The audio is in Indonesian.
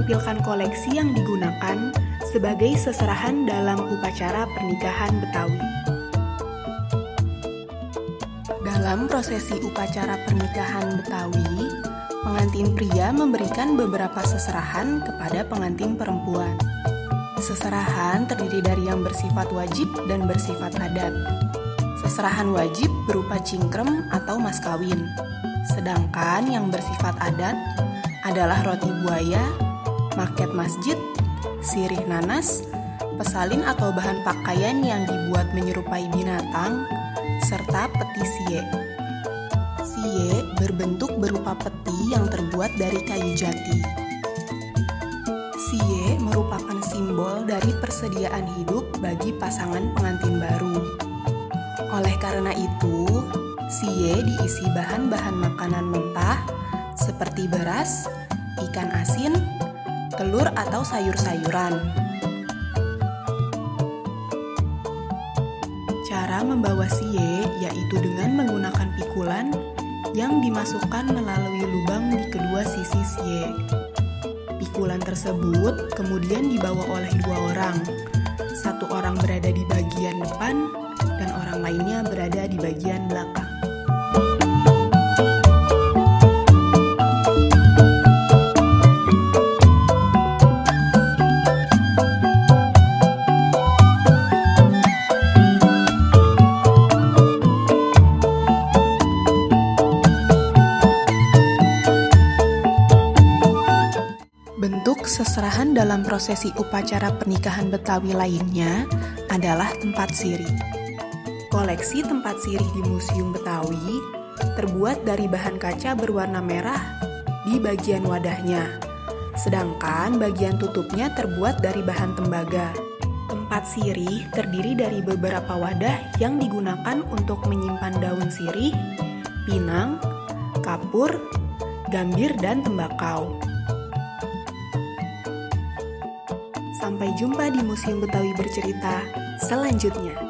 menampilkan koleksi yang digunakan sebagai seserahan dalam upacara pernikahan Betawi. Dalam prosesi upacara pernikahan Betawi, pengantin pria memberikan beberapa seserahan kepada pengantin perempuan. Seserahan terdiri dari yang bersifat wajib dan bersifat adat. Seserahan wajib berupa cingkrem atau mas kawin, sedangkan yang bersifat adat adalah roti buaya, maket masjid, sirih nanas, pesalin atau bahan pakaian yang dibuat menyerupai binatang, serta peti sie. Sie berbentuk berupa peti yang terbuat dari kayu jati. Sie merupakan simbol dari persediaan hidup bagi pasangan pengantin baru. Oleh karena itu, sie diisi bahan-bahan makanan mentah seperti beras, ikan asin, telur atau sayur-sayuran. Cara membawa sie yaitu dengan menggunakan pikulan yang dimasukkan melalui lubang di kedua sisi sie. Pikulan tersebut kemudian dibawa oleh dua orang. Satu orang berada di bagian depan dan orang lainnya berada di bagian belakang. Bentuk seserahan dalam prosesi upacara pernikahan Betawi lainnya adalah tempat sirih. Koleksi tempat sirih di Museum Betawi terbuat dari bahan kaca berwarna merah di bagian wadahnya, sedangkan bagian tutupnya terbuat dari bahan tembaga. Tempat sirih terdiri dari beberapa wadah yang digunakan untuk menyimpan daun sirih, pinang, kapur, gambir, dan tembakau. Sampai jumpa di Museum Betawi Bercerita selanjutnya.